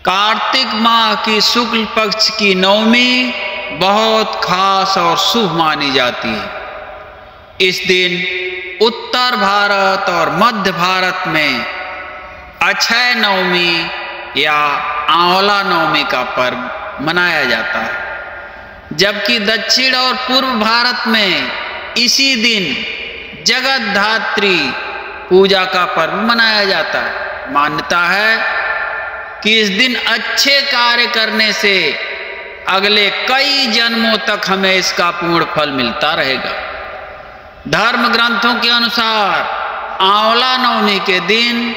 कार्तिक माह की शुक्ल पक्ष की नवमी बहुत खास और शुभ मानी जाती है। इस दिन उत्तर भारत और मध्य भारत में अक्षय नवमी या आंवला नवमी का पर्व मनाया जाता है, जबकि दक्षिण और पूर्व भारत में इसी दिन जगत धात्री पूजा का पर्व मनाया जाता है। मान्यता है कि इस दिन अच्छे कार्य करने से अगले कई जन्मों तक हमें इसका पूर्ण फल मिलता रहेगा। धर्म ग्रंथों के अनुसार आंवला नवमी के दिन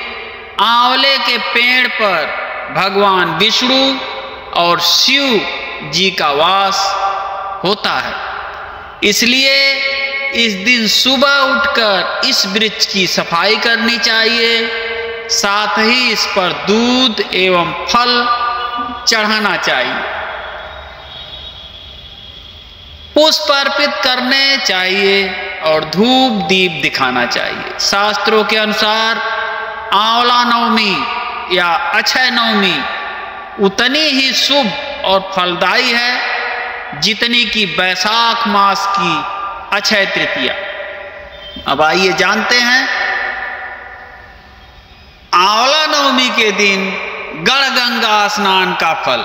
आंवले के पेड़ पर भगवान विष्णु और शिव जी का वास होता है। इसलिए इस दिन सुबह उठकर इस वृक्ष की सफाई करनी चाहिए, साथ ही इस पर दूध एवं फल चढ़ाना चाहिए, पुष्प अर्पित करने चाहिए और धूप दीप दिखाना चाहिए। शास्त्रों के अनुसार आंवला नवमी या अक्षय नवमी उतनी ही शुभ और फलदायी है जितनी की वैशाख मास की अक्षय तृतीया। अब आइए जानते हैं आंवला नवमी के दिन गणगंगा स्नान का फल।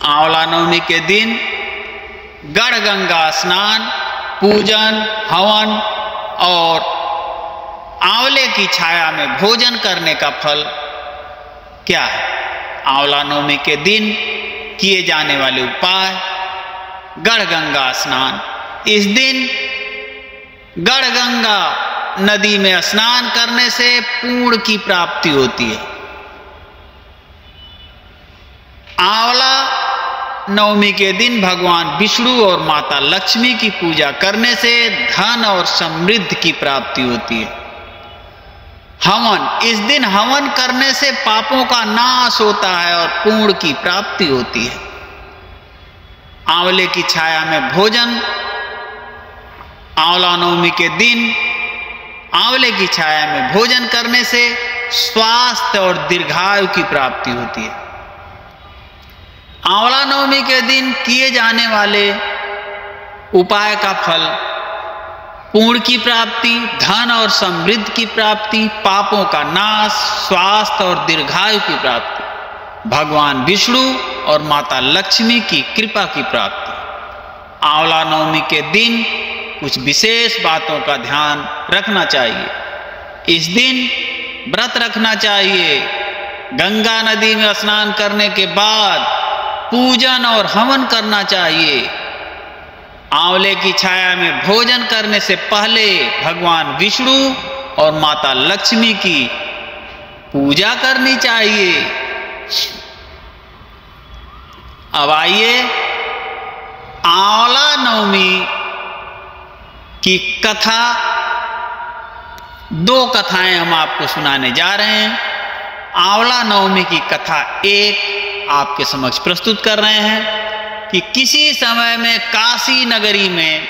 आंवला नवमी के दिन गणगंगा स्नान, पूजन, हवन और आंवले की छाया में भोजन करने का फल क्या है? आंवला नवमी के दिन किए जाने वाले उपाय: गणगंगा स्नान। इस दिन गणगंगा नदी में स्नान करने से पुण्य की प्राप्ति होती है। आंवला नवमी के दिन भगवान विष्णु और माता लक्ष्मी की पूजा करने से धन और समृद्धि की प्राप्ति होती है। हवन: इस दिन हवन करने से पापों का नाश होता है और पुण्य की प्राप्ति होती है। आंवले की छाया में भोजन: आंवला नवमी के दिन आंवले की छाया में भोजन करने से स्वास्थ्य और दीर्घायु की प्राप्ति होती है। आंवला नवमी के दिन किए जाने वाले उपाय का फल: पुण्य की प्राप्ति, धन और समृद्धि की प्राप्ति, पापों का नाश, स्वास्थ्य और दीर्घायु की प्राप्ति, भगवान विष्णु और माता लक्ष्मी की कृपा की प्राप्ति। आंवला नवमी के दिन कुछ विशेष बातों का ध्यान रखना चाहिए। इस दिन व्रत रखना चाहिए। गंगा नदी में स्नान करने के बाद पूजन और हवन करना चाहिए। आंवले की छाया में भोजन करने से पहले भगवान विष्णु और माता लक्ष्मी की पूजा करनी चाहिए। अब आइए आंवला नवमी की कथा, दो कथाएं हम आपको सुनाने जा रहे हैं। आंवला नवमी की कथा एक आपके समक्ष प्रस्तुत कर रहे हैं कि किसी समय में काशी नगरी में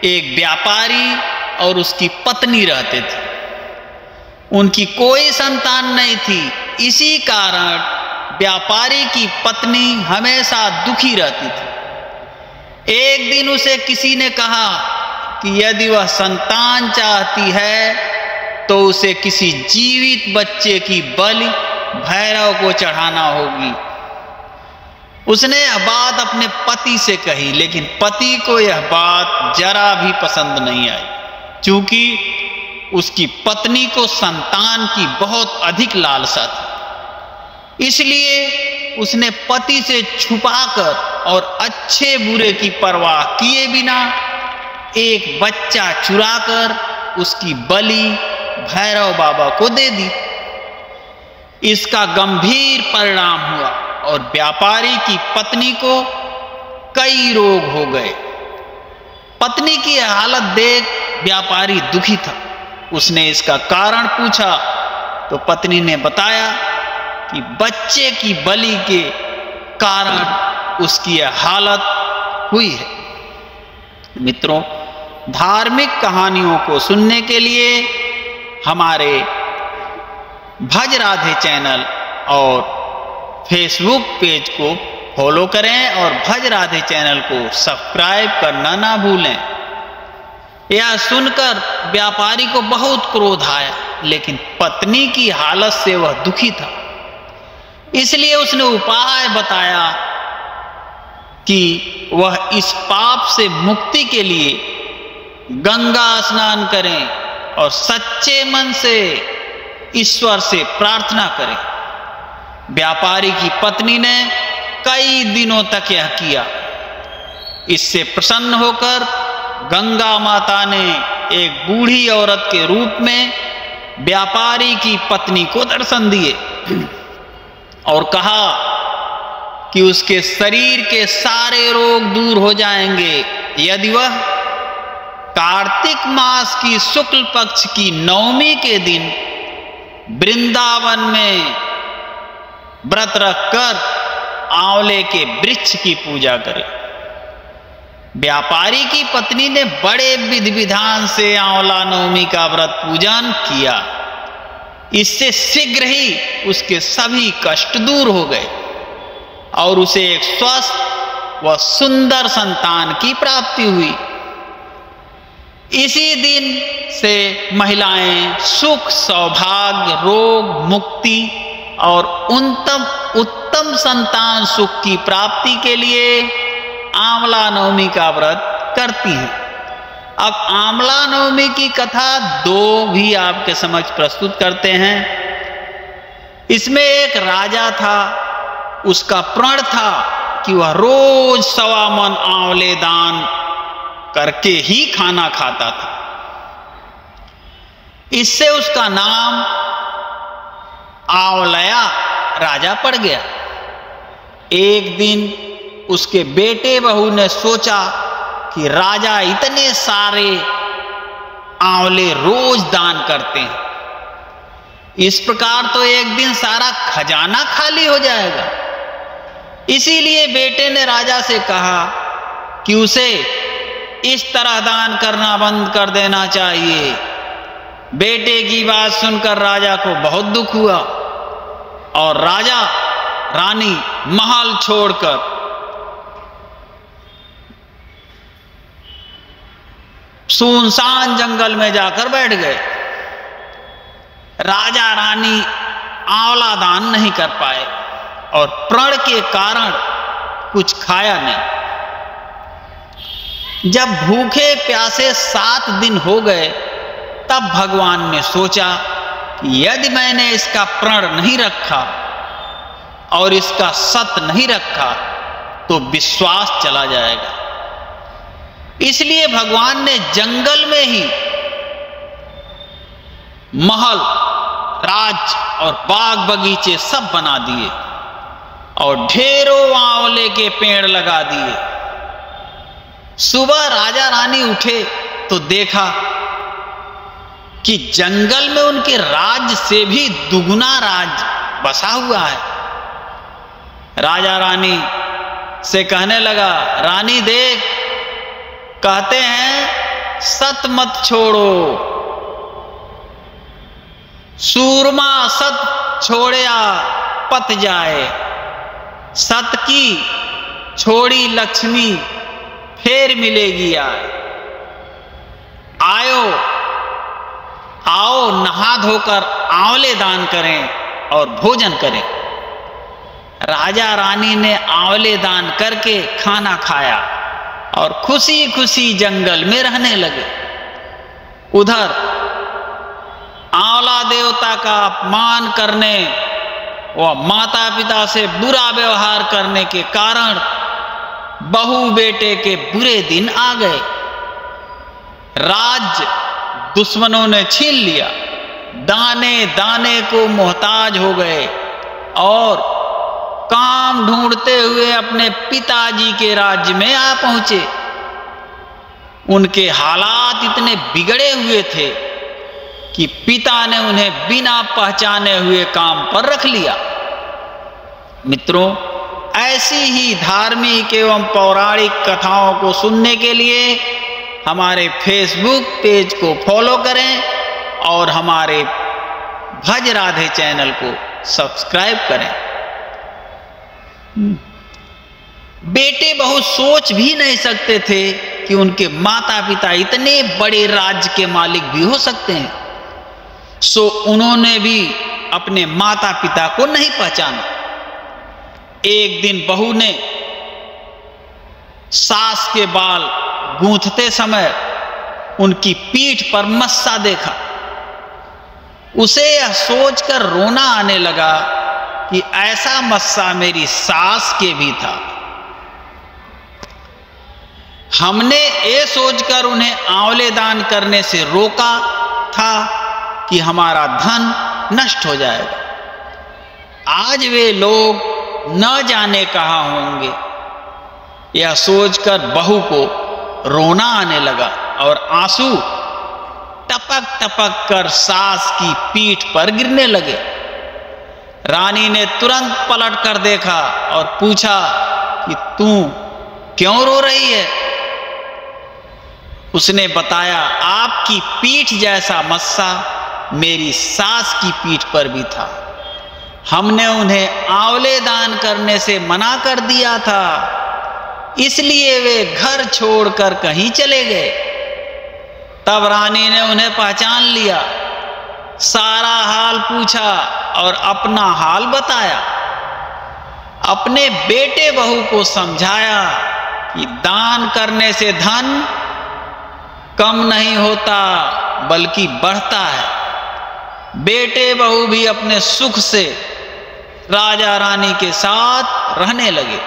एक व्यापारी और उसकी पत्नी रहते थे। उनकी कोई संतान नहीं थी। इसी कारण व्यापारी की पत्नी हमेशा दुखी रहती थी। एक दिन उसे किसी ने कहा कि यदि वह संतान चाहती है तो उसे किसी जीवित बच्चे की बलि भैरव को चढ़ाना होगी। उसने यह बात अपने पति से कही, लेकिन पति को यह बात जरा भी पसंद नहीं आई, क्योंकि उसकी पत्नी को संतान की बहुत अधिक लालसा थी। इसलिए उसने पति से छुपाकर और अच्छे बुरे की परवाह किए बिना एक बच्चा चुराकर उसकी बलि भैरव बाबा को दे दी। इसका गंभीर परिणाम हुआ और व्यापारी की पत्नी को कई रोग हो गए। पत्नी की हालत देख व्यापारी दुखी था। उसने इसका कारण पूछा तो पत्नी ने बताया कि बच्चे की बलि के कारण उसकी यह हालत हुई है। मित्रों, धार्मिक कहानियों को सुनने के लिए हमारे भज राधे चैनल और फेसबुक पेज को फॉलो करें और भज राधे चैनल को सब्सक्राइब करना ना भूलें। यह सुनकर व्यापारी को बहुत क्रोध आया, लेकिन पत्नी की हालत से वह दुखी था। इसलिए उसने उपाय बताया कि वह इस पाप से मुक्ति के लिए गंगा स्नान करें और सच्चे मन से ईश्वर से प्रार्थना करें। व्यापारी की पत्नी ने कई दिनों तक यह किया। इससे प्रसन्न होकर गंगा माता ने एक बूढ़ी औरत के रूप में व्यापारी की पत्नी को दर्शन दिए और कहा कि उसके शरीर के सारे रोग दूर हो जाएंगे यदि वह कार्तिक मास की शुक्ल पक्ष की नवमी के दिन वृंदावन में व्रत रखकर आंवले के वृक्ष की पूजा करे। व्यापारी की पत्नी ने बड़े विधि विधान से आंवला नवमी का व्रत पूजन किया। इससे शीघ्र ही उसके सभी कष्ट दूर हो गए और उसे एक स्वस्थ व सुंदर संतान की प्राप्ति हुई। इसी दिन से महिलाएं सुख, सौभाग्य, रोग मुक्ति और उत्तम संतान सुख की प्राप्ति के लिए आंवला नवमी का व्रत करती हैं। अब आंवला नवमी की कथा दो भी आपके समक्ष प्रस्तुत करते हैं। इसमें एक राजा था, उसका प्रण था कि वह रोज 1.25 मन आंवले दान करके ही खाना खाता था। इससे उसका नाम आंवलया राजा पड़ गया। एक दिन उसके बेटे बहू ने सोचा कि राजा इतने सारे आंवले रोज दान करते हैं, इस प्रकार तो एक दिन सारा खजाना खाली हो जाएगा। इसीलिए बेटे ने राजा से कहा कि उसे इस तरह दान करना बंद कर देना चाहिए। बेटे की बात सुनकर राजा को बहुत दुख हुआ और राजा रानी महल छोड़कर सुनसान जंगल में जाकर बैठ गए। राजा रानी आंवला दान नहीं कर पाए और प्रण के कारण कुछ खाया नहीं। जब भूखे प्यासे 7 दिन हो गए तब भगवान ने सोचा कि यदि मैंने इसका प्रण नहीं रखा और इसका सत नहीं रखा तो विश्वास चला जाएगा। इसलिए भगवान ने जंगल में ही महल, राज और बाग बगीचे सब बना दिए और ढेरों आंवले के पेड़ लगा दिए। सुबह राजा रानी उठे तो देखा कि जंगल में उनके राज्य से भी दुगुना राज बसा हुआ है। राजा रानी से कहने लगा, रानी देख, कहते हैं सत मत छोड़ो, सूरमा सत छोड़या पत जाए, सत की छोड़ी लक्ष्मी फिर मिलेगी आओ नहा धोकर आंवले दान करें और भोजन करें। राजा रानी ने आंवले दान करके खाना खाया और खुशी खुशी जंगल में रहने लगे। उधर आंवला देवता का अपमान करने व माता पिता से बुरा व्यवहार करने के कारण बहू बेटे के बुरे दिन आ गए। राज्य दुश्मनों ने छीन लिया, दाने दाने को मोहताज हो गए और काम ढूंढते हुए अपने पिताजी के राज्य में आ पहुंचे। उनके हालात इतने बिगड़े हुए थे कि पिता ने उन्हें बिना पहचाने हुए काम पर रख लिया। मित्रों, ऐसी ही धार्मिक एवं पौराणिक कथाओं को सुनने के लिए हमारे फेसबुक पेज को फॉलो करें और हमारे भज राधे चैनल को सब्सक्राइब करें। बेटे बहुत सोच भी नहीं सकते थे कि उनके माता पिता इतने बड़े राज्य के मालिक भी हो सकते हैं। सो उन्होंने भी अपने माता पिता को नहीं पहचाना। एक दिन बहू ने सास के बाल गूंथते समय उनकी पीठ पर मस्सा देखा। उसे यह सोचकर रोना आने लगा कि ऐसा मस्सा मेरी सास के भी था। हमने ये सोचकर उन्हें आंवले दान करने से रोका था कि हमारा धन नष्ट हो जाएगा। आज वे लोग न जाने कहां होंगे। यह सोचकर बहू को रोना आने लगा और आंसू टपक टपक कर सास की पीठ पर गिरने लगे। रानी ने तुरंत पलट कर देखा और पूछा कि तू क्यों रो रही है? उसने बताया, आपकी पीठ जैसा मस्सा मेरी सास की पीठ पर भी था। हमने उन्हें आंवले दान करने से मना कर दिया था, इसलिए वे घर छोड़कर कहीं चले गए। तब रानी ने उन्हें पहचान लिया, सारा हाल पूछा और अपना हाल बताया। अपने बेटे बहू को समझाया कि दान करने से धन कम नहीं होता बल्कि बढ़ता है। बेटे बहू भी अपने सुख से राजा रानी के साथ रहने लगे।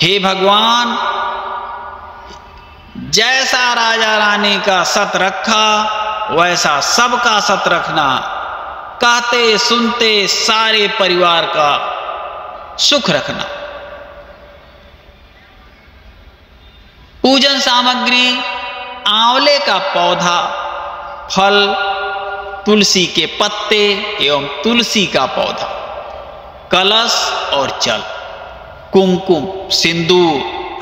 हे भगवान, जैसा राजा रानी का सत रखा वैसा सबका सत रखना। कहते सुनते सारे परिवार का सुख रखना। पूजन सामग्री: आंवले का पौधा, फल, तुलसी के पत्ते एवं तुलसी का पौधा, कलश और जल, कुमकुम, सिंदूर,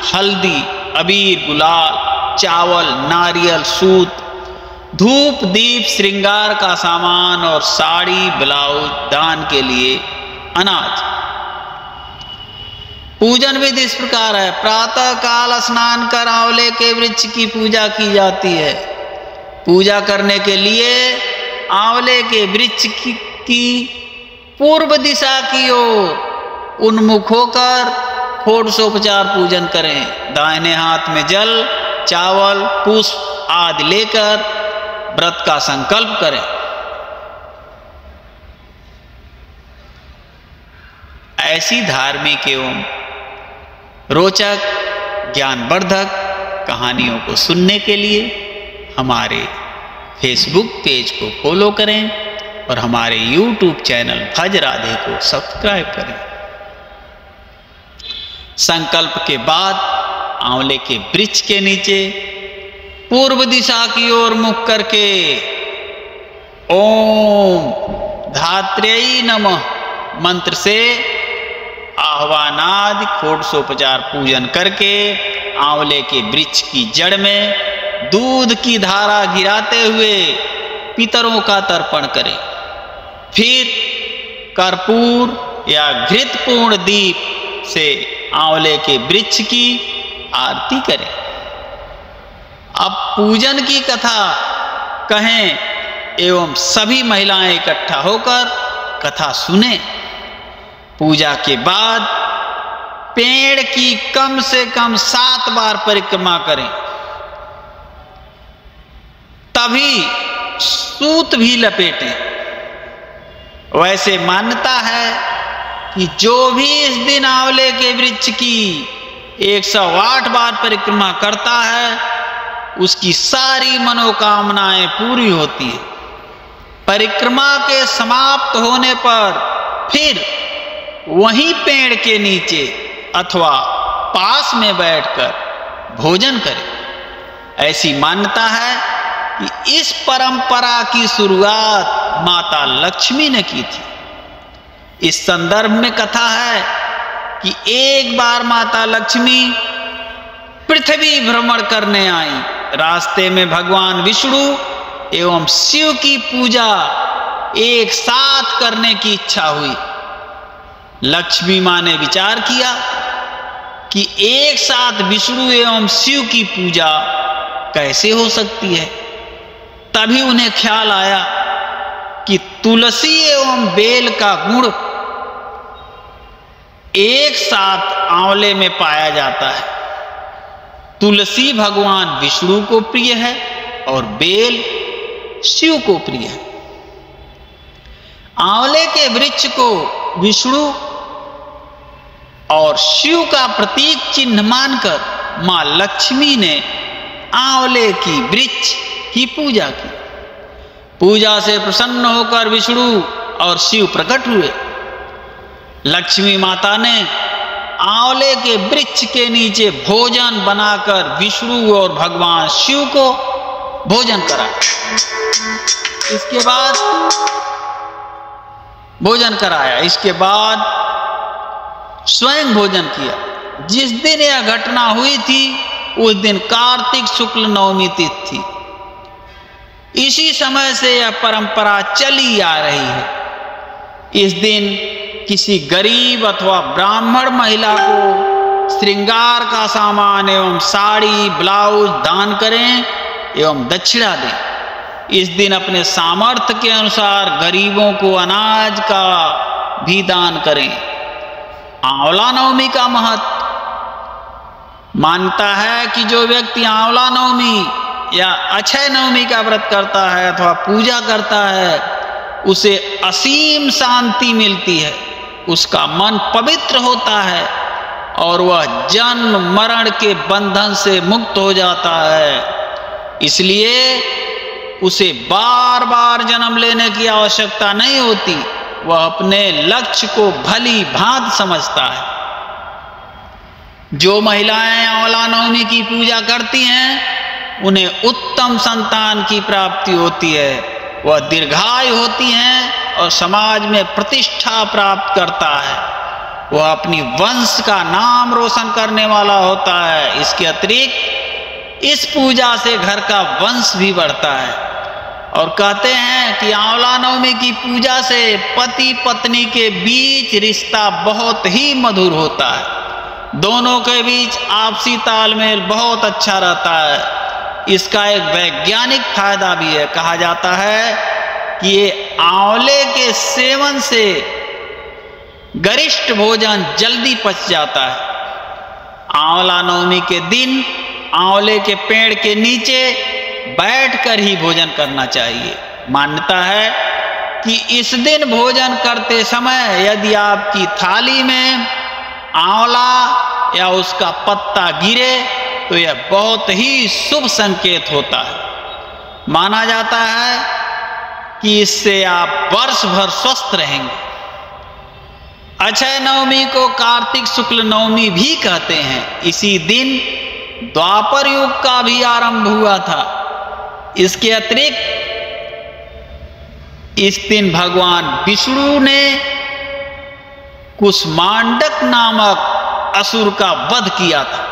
हल्दी, अबीर, गुलाल, चावल, नारियल, सूत, धूप, दीप, श्रृंगार का सामान और साड़ी, ब्लाउज, दान के लिए अनाज। पूजन विधि इस प्रकार है। प्रातः काल स्नान कर आंवले के वृक्ष की पूजा की जाती है। पूजा करने के लिए आंवले के वृक्ष की पूर्व दिशा की ओर उन्मुख होकर षोडशोपचार पूजन करें। दाहिने हाथ में जल, चावल, पुष्प आदि लेकर व्रत का संकल्प करें। ऐसी धार्मिक एवं रोचक ज्ञानवर्धक कहानियों को सुनने के लिए हमारे फेसबुक पेज को फॉलो करें और हमारे यूट्यूब चैनल भज राधे को सब्सक्राइब करें। संकल्प के बाद आंवले के वृक्ष के नीचे पूर्व दिशा की ओर मुख करके ओम धात्र्यै नमः मंत्र से आह्वानादि षोडशोपचार पूजन करके आंवले के वृक्ष की जड़ में दूध की धारा गिराते हुए पितरों का तर्पण करें। फिर कर्पूर या घृतपूर्ण दीप से आंवले के वृक्ष की आरती करें। अब पूजन की कथा कहें एवं सभी महिलाएं इकट्ठा होकर कथा सुने। पूजा के बाद पेड़ की कम से कम 7 बार परिक्रमा करें। तभी सूत भी लपेटें। वैसे मान्यता है कि जो भी इस दिन आंवले के वृक्ष की 108 बार परिक्रमा करता है उसकी सारी मनोकामनाएं पूरी होती है। परिक्रमा के समाप्त होने पर फिर वहीं पेड़ के नीचे अथवा पास में बैठकर भोजन करें। ऐसी मान्यता है कि इस परंपरा की शुरुआत माता लक्ष्मी ने की थी। इस संदर्भ में कथा है कि एक बार माता लक्ष्मी पृथ्वी भ्रमण करने आई रास्ते में भगवान विष्णु एवं शिव की पूजा एक साथ करने की इच्छा हुई। लक्ष्मी मां ने विचार किया कि एक साथ विष्णु एवं शिव की पूजा कैसे हो सकती है। तभी उन्हें ख्याल आया कि तुलसी एवं बेल का गुण एक साथ आंवले में पाया जाता है। तुलसी भगवान विष्णु को प्रिय है और बेल शिव को प्रिय है। आंवले के वृक्ष को विष्णु और शिव का प्रतीक चिन्ह मानकर मां लक्ष्मी ने आंवले की वृक्ष की पूजा की। पूजा से प्रसन्न होकर विष्णु और शिव प्रकट हुए। लक्ष्मी माता ने आंवले के वृक्ष के नीचे भोजन बनाकर विष्णु और भगवान शिव को भोजन कराया। इसके बाद स्वयं भोजन किया। जिस दिन यह घटना हुई थी उस दिन कार्तिक शुक्ल नवमी तिथि थी। इसी समय से यह परंपरा चली आ रही है। इस दिन किसी गरीब अथवा ब्राह्मण महिला को श्रृंगार का सामान एवं साड़ी ब्लाउज दान करें एवं दक्षिणा दें। इस दिन अपने सामर्थ्य के अनुसार गरीबों को अनाज का भी दान करें। आंवला नवमी का महत्व मानता है कि जो व्यक्ति आंवला नवमी या अक्षय नवमी का व्रत करता है अथवा पूजा करता है उसे असीम शांति मिलती है, उसका मन पवित्र होता है और वह जन्म मरण के बंधन से मुक्त हो जाता है। इसलिए उसे बार बार जन्म लेने की आवश्यकता नहीं होती। वह अपने लक्ष्य को भली भांति समझता है। जो महिलाएं आंवला नवमी की पूजा करती हैं उन्हें उत्तम संतान की प्राप्ति होती है। वह दीर्घायु होती हैं और समाज में प्रतिष्ठा प्राप्त करता है। वह अपनी वंश का नाम रोशन करने वाला होता है। इसके अतिरिक्त इस पूजा से घर का वंश भी बढ़ता है। और कहते हैं कि आंवला नवमी की पूजा से पति पत्नी के बीच रिश्ता बहुत ही मधुर होता है। दोनों के बीच आपसी तालमेल बहुत अच्छा रहता है। इसका एक वैज्ञानिक फायदा भी है। कहा जाता है कि ये आंवले के सेवन से गरिष्ठ भोजन जल्दी पच जाता है। आंवला नवमी के दिन आंवले के पेड़ के नीचे बैठकर ही भोजन करना चाहिए। मान्यता है कि इस दिन भोजन करते समय यदि आपकी थाली में आंवला या उसका पत्ता गिरे तो यह बहुत ही शुभ संकेत होता है। माना जाता है कि इससे आप वर्ष भर स्वस्थ रहेंगे। अक्षय नवमी को कार्तिक शुक्ल नवमी भी कहते हैं। इसी दिन द्वापर युग का भी आरंभ हुआ था। इसके अतिरिक्त इस दिन भगवान विष्णु ने कुष्मांडक नामक असुर का वध किया था।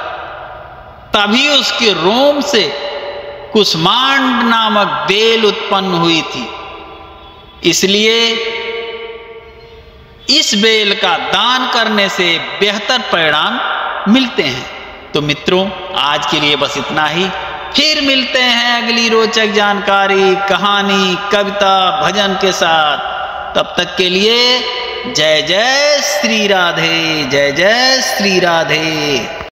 तभी उसके रोम से कुष्मांड नामक बेल उत्पन्न हुई थी। इसलिए इस बेल का दान करने से बेहतर परिणाम मिलते हैं। तो मित्रों, आज के लिए बस इतना ही। फिर मिलते हैं अगली रोचक जानकारी, कहानी, कविता, भजन के साथ। तब तक के लिए जय जय श्री राधे, जय जय श्री राधे।